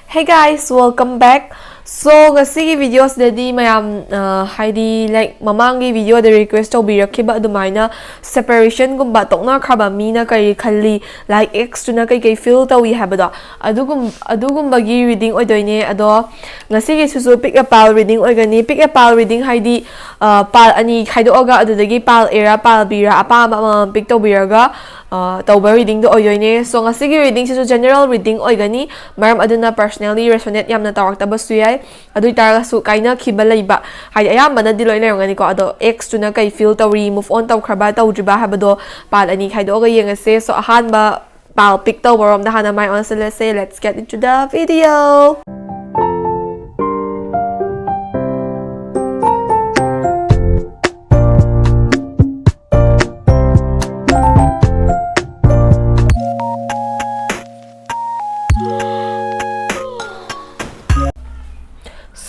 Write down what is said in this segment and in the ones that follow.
Hey guys, welcome back. So, ngasi video sdadi mayam haidi like mamangi video the request to be rakiba adumaina separation gumba tokna khaba mina kai khalli like x to na kai feel to we have da adugum bagi reading oidoine ado ngasi gi susu pick a pal reading oigani pick a pal reading haidi pal ani khaido oga adudagi pal era pal bira apa pick to biraga tauba reading do oyoine so ngasi gi reading sisu general reading oigani maram aduna personally resonate yamna tawaktaba suyai adui taraga su kaina khiba leiba hai ayambana di loi lerongani ko ado x tuna kai feel tawri move on taw khraba tawdriba habado pal ani khaido ga yengase so ahanba pal pick tawrom da hana mai on so let's get into the video.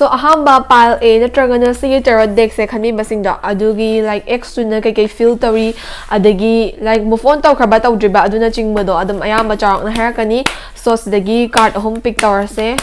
So ahamba pile A natragana sige tarot deck se khanmi basingda adugi like x tuna kai filtery adagi like move on taw khraba taw driba aduna chingmado adam ayamba charok na harakani so sidagi card home pick tower se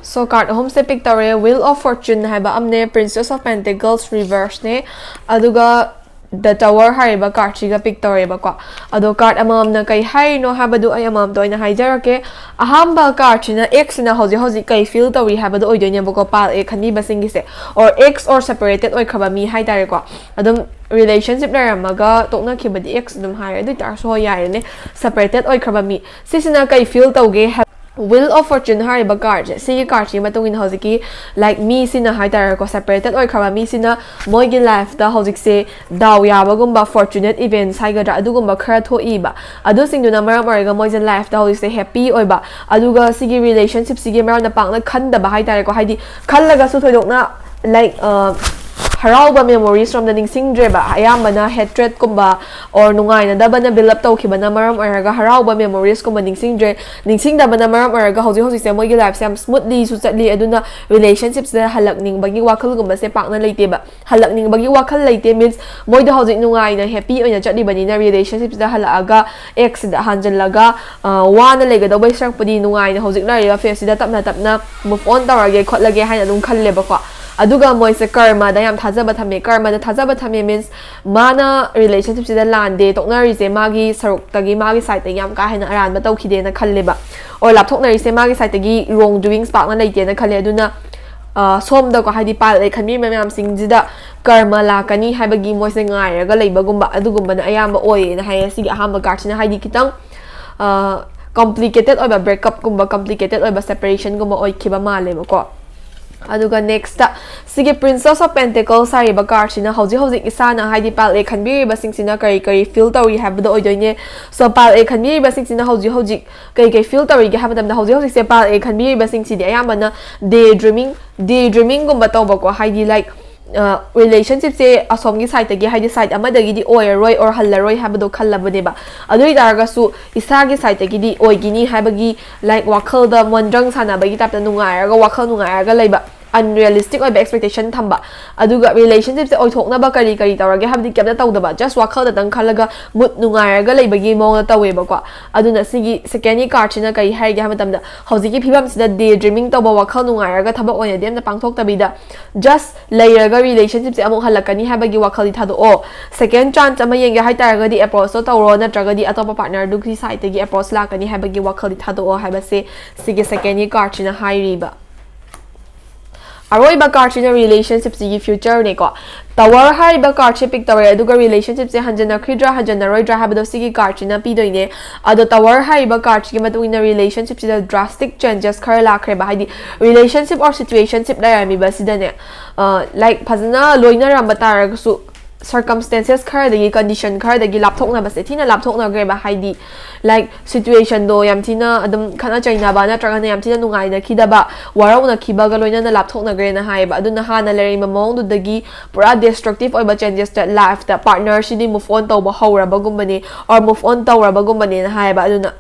So card home se pick tawre Wheel of Fortune haiba amne Princess of Pentacles reverse ne aduga the Tower haiba card chiga pick tawre ba ko ado card amam na kai hai no habadu ay amam to ina haijarake ahamba card china x na hoji kai feel tawri habadu oidoine ba ko pal e khani basingi se or x or separated oi khaba mi hai tare ko adum relationship na ramaga tokna khibadi x dum hai adu tar so yare ne separated oi khaba mi sisina kai feel tawge Wheel of Fortune hariba card sige card chi matungin hojiki like me sina haidar ko separated oi khaba mi sina moigi life da hojik se daw yaba gumba fortunate events haigadra adugumba khara thoiba adu singduna maram origa moigi life da hojik se happy oiba aduga sige relationship sige maram na pangna khanda ba haidar ko haidi khallaga su thoidokna like harauba memories from the ningsingdreba ayambana hatred kumba or nungai na daba na build up tawkhiba na maram araga harauba memories kumba ningsingdaba na maram araga hoji se moigi life sam smoothly su chatli aduna relationships da halakning bagi wakhal gumba se pakna leite ba halakning bagi wakhal leite means moida hoji nungai na happy oina chatli bani na relationships da halaga ex da hanjalaga wana lega da bai sakpadi nungai na hoji na riga face da tapna move on tawrage khotlage haina dum khalle ba ko aduga moise karma da yam thajaba thame karma da thajaba thame means mana relationship sida lande toknari se magi saruk tagi magi side ta yam ka hena aran ba tawkhide na khalleba or lapthoknari se magi side tagi wrong doings pak na leite na khalle aduna som da ko haidi pal le khanmi memam singjida karma la kani habagi moise ngai raga leiba gumba adugumba na ayamba oye na haye sigi ahamba garchina haidi kitang complicated oiba breakup gumba complicated oiba separation gumba oi khiba male ko aduga next sige Princess of Pentacles hariba card sina hoji isana haidi pal e khanbiri basing sina kari feel tawri habdo oidoine so pal e khanbiri basing sina hoji kai feel tawri ge habadam na hoji se pal e khanbiri basing sidi ayamana daydreaming gumba tawba ko haidi like relationship se asomgi side tagi haidi side amadagi di oiroi or hallaroi habado khallabane ba adui daraga su isagi side tagi di oigini habagi like wakhal da mondrang sana bagi tapta nungai raga wakhal nungai raga leiba unrealistic oiba expectation thamba aduga relationship se oithokna ba kari tawrage habdi kyabda tawdaba just wakhal da dang khalaga mut nungai raga leibagi mong tawe ba ko aduna sigi second card china kai haige hamatamda hojiki phibam sida daydreaming tawba wakhal nungai raga thaba oina dem na pangthok tabida just layeraga relationship se among halakani habagi wakhal thado o second chance ama yenge haitaraga di approach to tawro na traga di atopa partner duki side gi approach lakani habagi wakhal thado o haba se sigi second card china hairiba Aroiba card in a relationship sigi future ne ko Tower hariba card pick tower aduga relationship se hanjana khidra hanjana roidra habado sigi card na pidoine ado Tower hariba card gi matu in a relationship se drastic changes khar lakre ba haidi relationship or situationship la yami ba sidane like phazana loina rambata su circumstances khar dagi condition khar dagi lapthokna base thina lapthokna gre ba haidi like situation do yam thina adam khana chaina ba na traga na yam thina nungai na khidaba warau na khiba ga loina na lapthokna gre na hai ba aduna ha na leri mamong du dagi pura destructive oi ba changes that life the partner shidi move on to ba hawra ba gumbani or move on to ra ba gumbani na hai ba aduna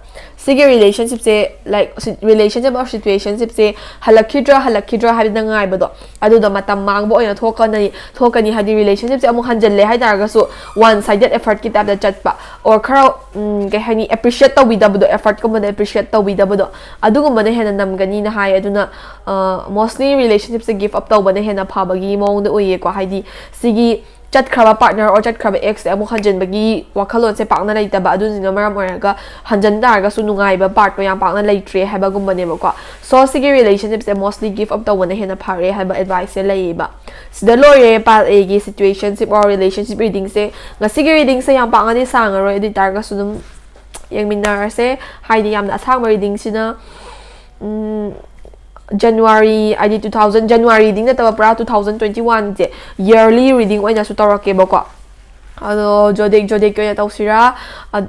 sigi relationship se like relationship or situationship se halakidra habida ngai bado adu da matam mangbo oina thokani hadi relationship se amu hanjal le hai darga so one sided effort ki tab da chatpa or khara ke hani appreciate tawi da bado effort ko mane appreciate tawi da bado adu ko mane hena namgani na hai aduna mostly relationship se give up tawbane hena phabagi mong da oye ko haidi sigi chat khaba partner or chat khaba ex amu hanjan bagi wakhalon se pakna lai taba adu jina maram oraga hanjan darga su nungai ba part yam pakna lai tre haba gumba ne ba so sigi relationships mostly give up tawbane hena phare haba advice se lai ba sida lore pal a gi situationship or relationship reading se nga sigi reading se yam pakna ni sang ro edi darga su dum yangminar se haidi yam na sang reading sina January ID 2000 January reading na pra 2021 je yearly reading oina su torake bako ado jodek ko ya tausira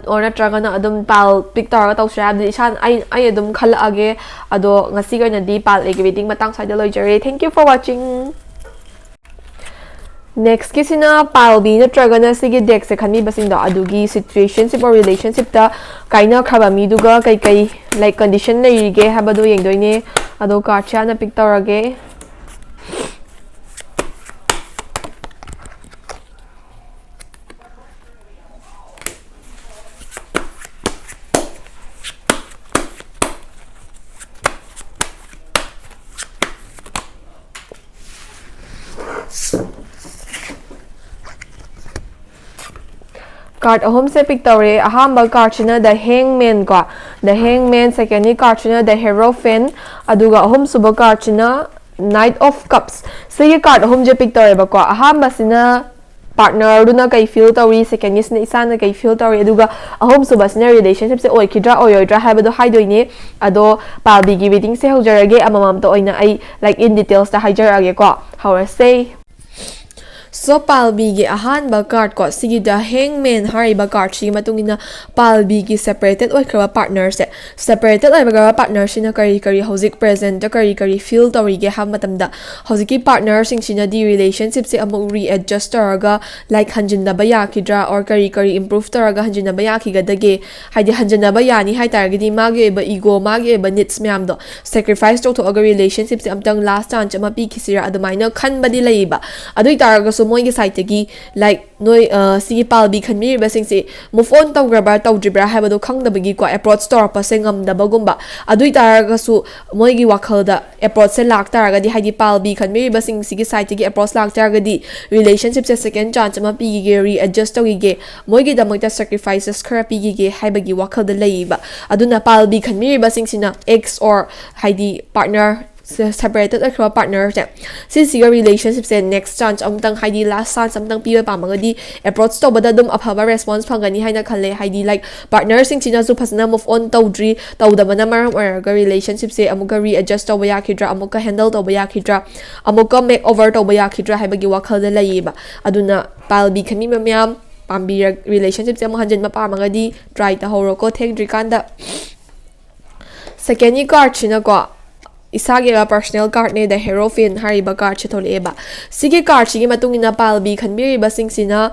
or na traga na adum pal pick tar tausira di san ai adum khala age ado ngasi ga na di pal ege reading matang side loi jare thank you for watching next kisina palbi na traga na sige deck se khani basin da adugi situationship or relationship ta kaina khaba mi duga kai like condition na yige habado yeng doine ado card cha na pick tarage card ahom se pick tawre ahamba card china the hangman ko the hangman second card china the hierophant aduga ahom suba card china knight of cups so ye card ahom je pick tawre ba ko ahamba sina partner duna kai feel tawri second is na isana kai feel tawri aduga ahom suba sina relationship se oi kidra oyoidra habado haidoine ado palbi gi reading se hojarage amamam to oina ai like in details ta hajarage ko how I say so palbi gi ahan ba card ko sigi da hangman hari ba card si matungina palbi gi separated oi khaba partner se separated oi ba partner sina kari hozik present da kari feel tori ge ha matam da hoziki partner sing sina di relationship se among readjust taraga like hanjin da ba ya kidra or kari improve taraga hanjin da ba ya ki ga dage haidi hanjin da ba ya ni hai tar gi di magi ba ego magi ba needs myam do sacrifice to aga relationship se amtang last chance ma pi kisira adumaina khan ba di leiba adui taraga moigi side gi like noi sigi palbi khanmi ba sing se move on tawgraba tawdribra habado khangdabagi ko approach tor pa sengam dabagumba adui taraga su moigi wakhalda approach se lak taraga di haidi palbi khanmi ba sing sigi side gi approach lak taraga di relationship se second chance ma pi gi re adjust tawi ge moigi damagta sacrifices khara pi gi haibagi wakhalda leiba aduna palbi khanmi ba sing sina ex or haidi partner separated akwa partner se since your relationship se next chance amtang haidi last chance amtang piwa pamangadi approach to bada dum aphaba response phangani haina khale haidi like partner sing china su phasna move on tawdri tawdabana maram or relationship se amuka readjust to ya khidra amuka handle to ya khidra amuka make over to ya khidra haibagi wakhal da laiba aduna palbi khami mamyam pambi relationship se amu hanjin ma pamangadi try ta horoko thengdri kanda second card china ko isage ba personal card ne the hierophant hari ba card chithole ba sige card sigi matungina palbi khanbiri ba singsina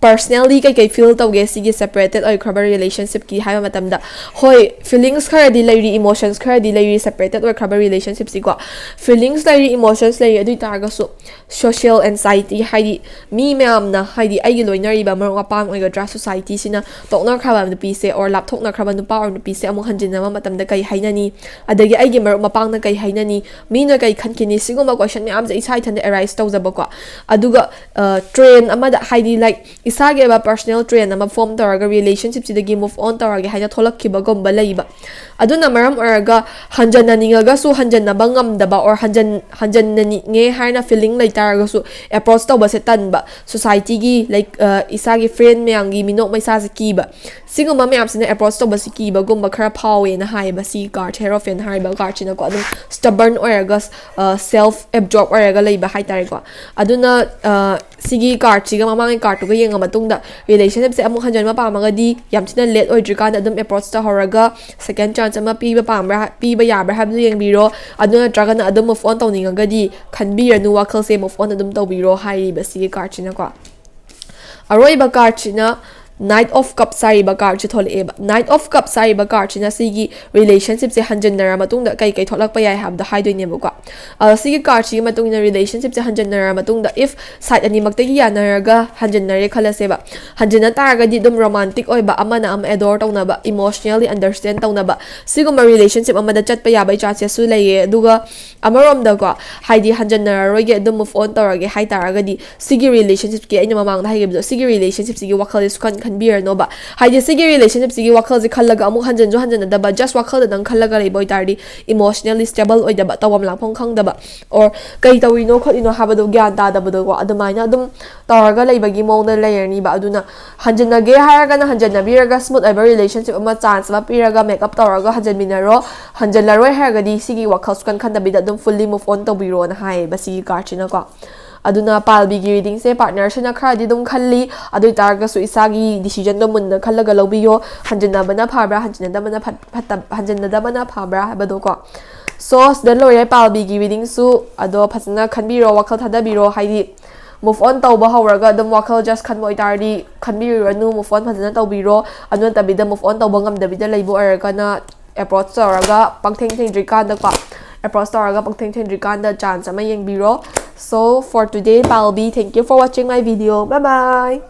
personally kai feel tawge sigi separated or khaba relationship ki haiba matamda hoi feelings khara di lairi emotions khara di lairi separated or khaba relationship si ko feelings lairi emotions lairi adu targa so social anxiety haidi mi meam na haidi ai loinari ba marong apang oi ga society sina tokna khaba nu pi se or lap thokna khaba nu pa or nu pi se among hanjin na matamda kai hainani adagi ai gi marong mapang na kai hainani mi na kai khankini sigoma question meam je isai than arise tawjaba ko aduga train amada haidi like isage ba personal train ama form taraga relationship sidagi move on taraga haina tholakkiba gomba leiba aduna maram oraga hanjana ningaga su hanjana bangam daba or hanjan ni nge haina feeling lai taraga su approach to ba se tan ba society gi like isage friend meangi minok mai sa ki ba singoma meam sina approach to ba si ki ba gomba khara phawe na hai ba si card hierophant hai ba card china ko adum stubborn oraga self absorb oraga leiba hai tare ko aduna sigi card siga mamang card to ga yenga matungda relationship se amuk hanjan ma pamagadi yamtina late oidrikanda adum approach ta horaga second chance ama piba pamra piba yabra habdu yengbiro aduna dragana adum move on tawningagadi khanbira nu wakal se move on adum tawbiro hai ba sigi card china ko aroi ba card china Knight of Cups sariba card chi tholeba Knight of Cups sariba card china sigi relationship se hanjannara matungda kai kai tholak pa yai habda haidoi ba kwa sigi card chi matungna relationship se hanjannara matungda if side ani makta gi yanaraga hanjannare khalase ba hanjana taraga di dum romantic oiba amana am adore tawnaba emotionally understand tawnaba siguma relationship amada chatpa yabai chance su leye duga amarom da ko haidi hanjannara roige dum move on tawrage hai taraga di sigi relationship ki aina mamang da haigibdo sigi relationship sigi wakhal is kan beer no ba haidi sigi relationship sigi wakhal je khallaga amu hanjan da ba just wakhal da dang khallaga lei boy tardi emotionally stable oi da ba tawam lang phong khang da ba or kai tawi no khot ino habado gyan ta da bodo ko adumaina dum tawraga lei bagi mong da layer ni ba aduna hanjana ge haraga na hanjana biraga smooth ever relationship ama chance ma piraga make up tawraga hanjan minaro hanjan laroi haraga di sigi wakhal kan da bi da dum fully move on to biro na hai ba sigi karchina ko aduna palbi gi reading se partner shina khadi dum khalli adu targa su isagi decision do mun khallaga lobiyo hanjana bana phabra hanjana da bana phat hanjana da bana phabra bado ko so the lawyer palbi gi reading su ado phasna khanbiro wakhal thada biro haidi move on tawba hawraga dum wakhal just khan moi tardi khanbiro nu move on phasna tawbiro anu tabida move on tawba ngam dabida leibo araga na approach tawraga pangtheng theng drikan da kwa approach tawraga pangtheng theng drikan da chance ama yengbiro. So for today, Palbi, thank you for watching my video. Bye-bye!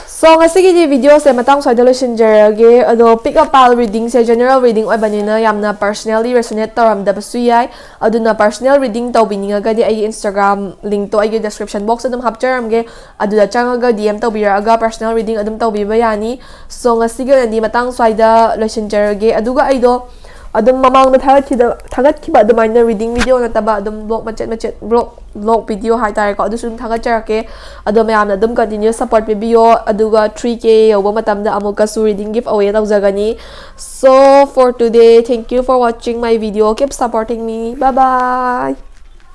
So, ngasi video se matang sa delusion jarage, ado pick up pal reading se general reading oy banina yamna personally resonate taram da basuyay, ado na personal reading taw bininga gadi ay Instagram link to ay description box adum hapcharam ge, ado da changaga DM taw biraga personal reading adum taw bibayani. So ngasi nandi matang sa delusion jarage, ado ga ay do adum mamang na thagat kiba adumana reading video na taba adum blog macet blog video hai tare ko adusum thagat charake adum yamna adum continue support video aduga 3k yoba matamda amuka su reading giveaway tawjagani. So for today, thank you for watching my video. Keep supporting me. Bye bye.